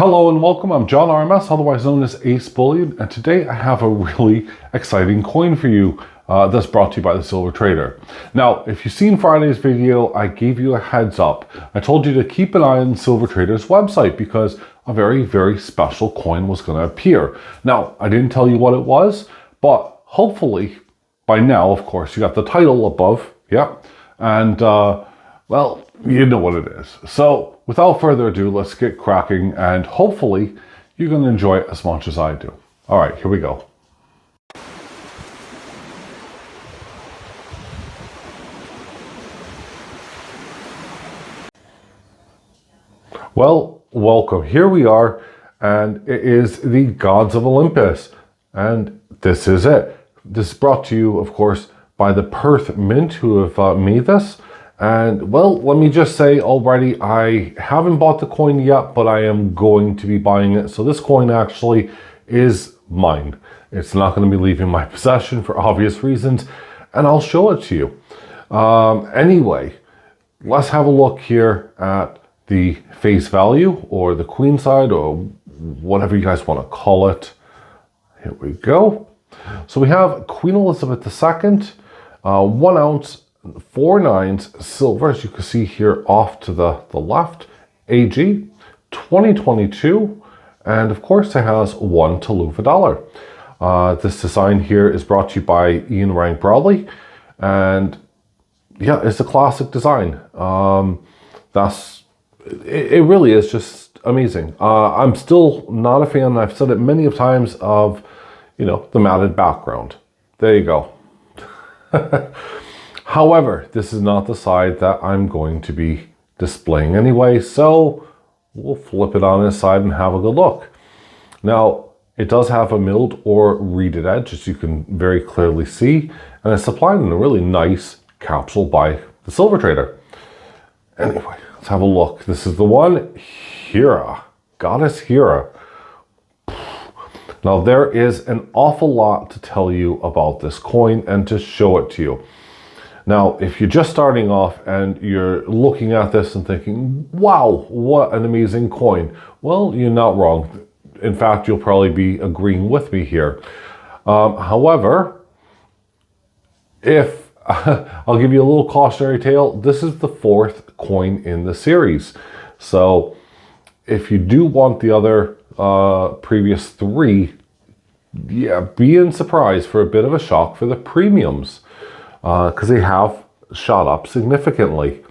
Hello and welcome, I'm John RMS, otherwise known as AceBullion, and today I have a really exciting coin for you that's brought to you by the Silver Trader. Now, if you've seen Friday's video, I gave you a heads up. I told you to keep an eye on Silver Trader's website because a very, very special coin was going to appear. Now, I didn't tell you what it was, but hopefully by now, of course, you got the title above, yeah, and well, you know what it is. So without further ado, let's get cracking, and hopefully you're going to enjoy it as much as I do. All right, here we go. Well, welcome. Here we are, and it is the Gods of Olympus, and this is it. This is brought to you, of course, by the Perth Mint, who have made this. And well, let me just say already, I haven't bought the coin yet, but I am going to be buying it. So this coin actually is mine. It's not going to be leaving my possession for obvious reasons, and I'll show it to you. Anyway, let's have a look here at the face value, or the queen side, or whatever you guys want to call it. Here we go. So we have Queen Elizabeth II, 1 ounce, 4 9s silver, as you can see here off to the left, AG 2022, and of course it has 1 Taluva dollar. This design here is brought to you by Ian Rank Broadley, and yeah, it's a classic design. It really is just amazing. I'm still not a fan, I've said it many of times, of, you know, the matted background. There you go. However, this is not the side that I'm going to be displaying anyway, so we'll flip it on its side and have a good look. Now, it does have a milled or reeded edge, as you can very clearly see, and it's supplied in a really nice capsule by the Silver Trader. Anyway, let's have a look. This is the one, Hera, Goddess Hera. Now, there is an awful lot to tell you about this coin and to show it to you. Now, if you're just starting off and you're looking at this and thinking, wow, what an amazing coin. Well, you're not wrong. In fact, you'll probably be agreeing with me here. However, if I'll give you a little cautionary tale, this is the 4th coin in the series. So if you do want the other previous 3, yeah, be in surprise for a bit of a shock for the premiums. Because they have shot up significantly.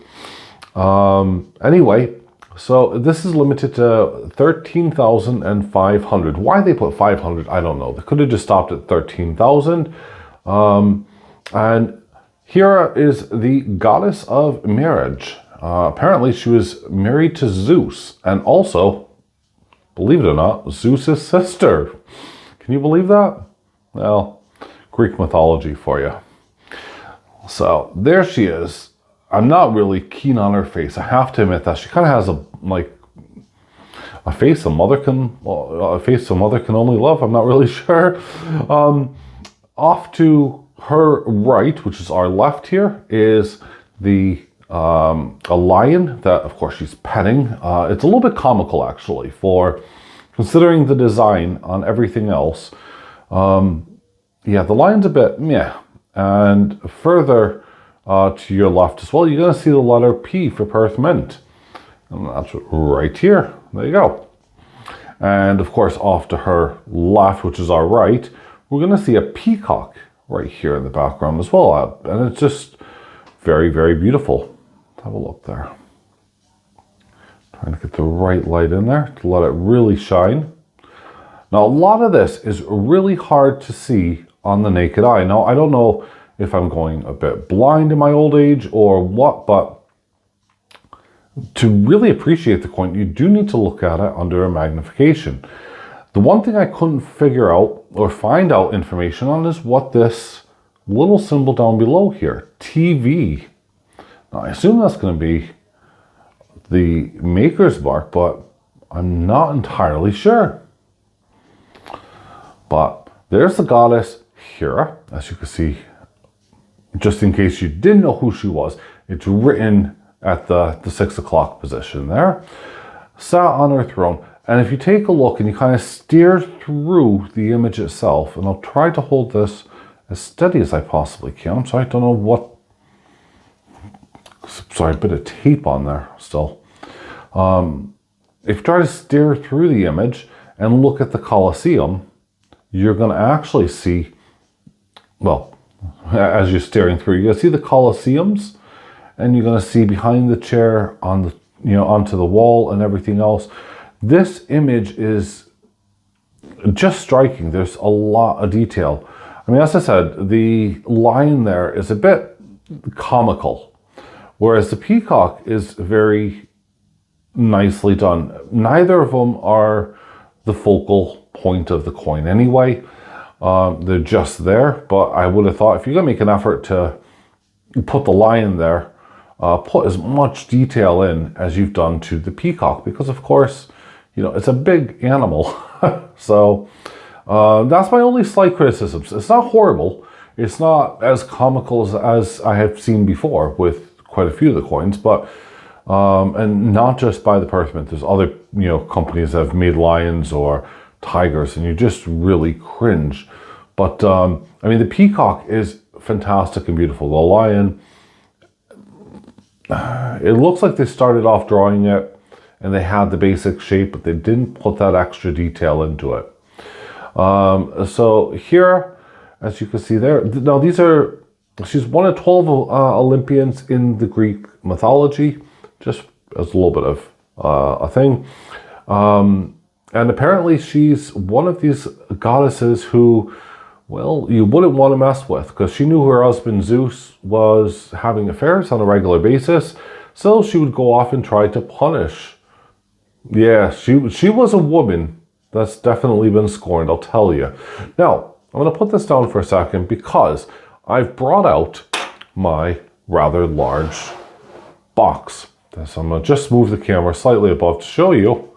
Anyway, so this is limited to 13,500. Why they put 500, I don't know. They could have just stopped at 13,000. And Hera is the goddess of marriage. Apparently she was married to Zeus, and also, believe it or not, Zeus's sister. Can you believe that? Well, Greek mythology for you. So there she is. I'm not really keen on her face. I have to admit that she kind of has a face a mother can only love. I'm not really sure. Off to her right, which is our left here, is the a lion that, of course, she's petting. It's a little bit comical actually, for considering the design on everything else. Yeah, the lion's a bit meh. And further to your left as well, you're going to see the letter P for Perth Mint. And that's right here. There you go. And of course, off to her left, which is our right, we're going to see a peacock right here in the background as well. And it's just very, very beautiful. Let's have a look there. Trying to get the right light in there to let it really shine. Now, a lot of this is really hard to see on the naked eye. Now, I don't know if I'm going a bit blind in my old age or what, but to really appreciate the coin, you do need to look at it under a magnification. The one thing I couldn't figure out or find out information on is what this little symbol down below here, TV. Now, I assume that's going to be the maker's mark, but I'm not entirely sure. But there's the goddess Hera, as you can see. Just in case you didn't know who she was, it's written at the 6 o'clock position there. Sat on her throne, And if you take a look and you kind of steer through the image itself, and I'll try to hold this as steady as I possibly can. I'm sorry, I don't know what, sorry, a bit of tape on there still. If you try to steer through the image and look at the Colosseum, you're going to actually see, well, as you're steering through, you're going to see the Colosseums, and you're going to see behind the chair, on the, you know, onto the wall and everything else. This image is just striking. There's a lot of detail. I mean, as I said, the lion there is a bit comical, whereas the peacock is very nicely done. Neither of them are the focal point of the coin anyway. They're just there, but I would have thought if you're going to make an effort to put the lion there, put as much detail in as you've done to the peacock, because of course, you know, it's a big animal. So that's my only slight criticism. It's not horrible. It's not as comical as I have seen before with quite a few of the coins, but and not just by the Perth Mint. There's other, you know, companies that have made lions or tigers, and you just really cringe. But I mean, the peacock is fantastic and beautiful. The lion, it looks like they started off drawing it and they had the basic shape, but they didn't put that extra detail into it. So here, as you can see there, now these are, she's one of 12 Olympians in the Greek mythology, just as a little bit of a thing. And apparently she's one of these goddesses who, well, you wouldn't want to mess with, because she knew her husband Zeus was having affairs on a regular basis. So she would go off and try to punish. Yeah, she was a woman that's definitely been scorned, I'll tell you. Now, I'm going to put this down for a second because I've brought out my rather large box. So I'm going to just move the camera slightly above to show you.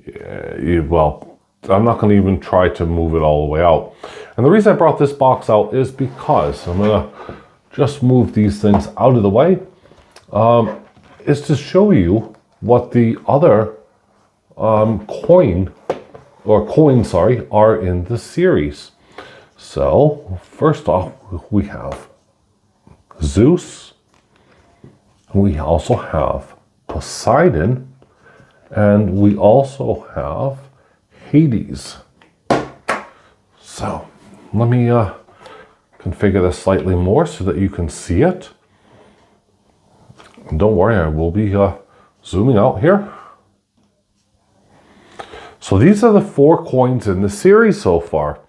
Yeah, well, I'm not going to even try to move it all the way out. And the reason I brought this box out is because I'm going to just move these things out of the way, is to show you what the other coins are in the series. So first off, we have Zeus. We also have Poseidon, and we also have Hades. So let me configure this slightly more so that you can see it. And don't worry, I will be zooming out here. So these are the 4 coins in the series so far.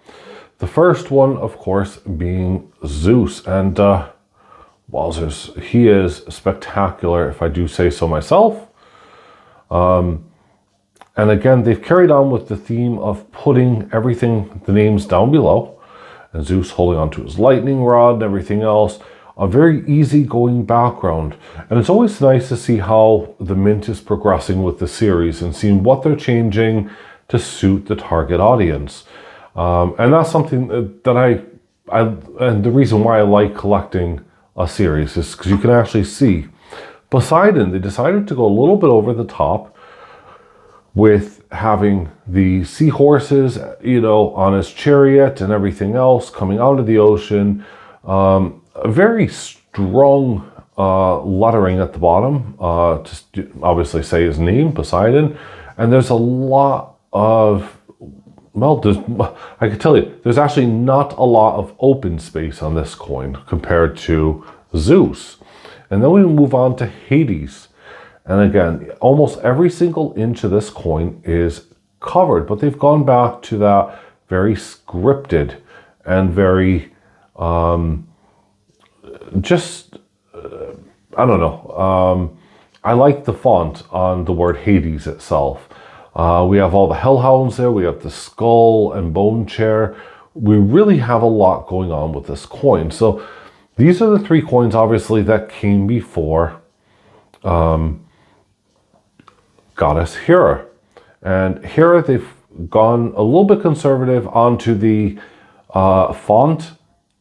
The first one, of course, being Zeus. And wowzers, he is spectacular, if I do say so myself. And again, they've carried on with the theme of putting everything, the names down below. And Zeus holding onto his lightning rod and everything else. A very easygoing background. And it's always nice to see how the Mint is progressing with the series and seeing what they're changing to suit the target audience. And that's something that and the reason why I like collecting a series is because you can actually see Poseidon. They decided to go a little bit over the top with having the seahorses, you know, on his chariot and everything else coming out of the ocean. A very strong lettering at the bottom, just obviously say his name, Poseidon. And there's a lot of, well, I can tell you, there's actually not a lot of open space on this coin compared to Zeus. And then we move on to Hades. And again, almost every single inch of this coin is covered, but they've gone back to that very scripted and very, I don't know. I like the font on the word Hades itself. We have all the hellhounds there. We have the skull and bone chair. We really have a lot going on with this coin. So these are the 3 coins, obviously, that came before Goddess Hera. And Hera, they've gone a little bit conservative onto the font,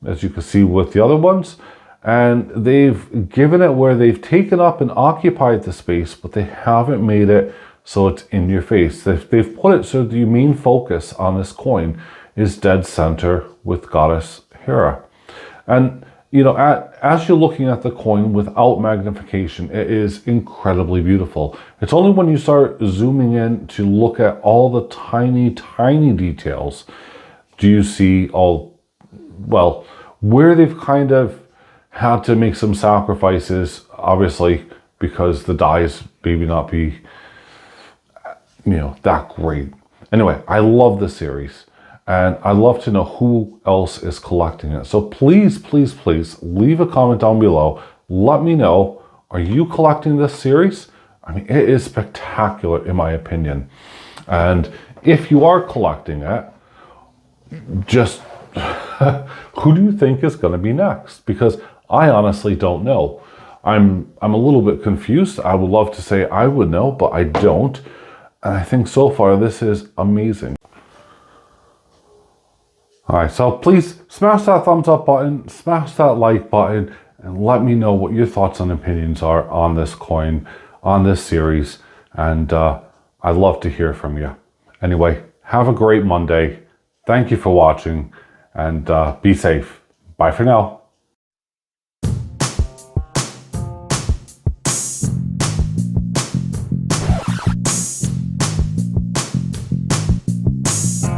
as you can see with the other ones. And they've given it where they've taken up and occupied the space, but they haven't made it so it's in your face. They've put it so the main focus on this coin is dead center with goddess Hera. And you know, as you're looking at the coin without magnification, it is incredibly beautiful. It's only when you start zooming in to look at all the tiny, tiny details do you see all, well, where they've kind of had to make some sacrifices, obviously, because the dies maybe not be, you know, that great. Anyway, I love the series. And I'd love to know who else is collecting it. So please, please, please leave a comment down below. Let me know, are you collecting this series? I mean, it is spectacular in my opinion. And if you are collecting it, just who do you think is going to be next? Because I honestly don't know. I'm a little bit confused. I would love to say I would know, but I don't. And I think so far this is amazing. Alright, so please smash that thumbs up button, smash that like button, and let me know what your thoughts and opinions are on this coin, on this series, and I'd love to hear from you. Anyway, have a great Monday. Thank you for watching, and be safe. Bye for now.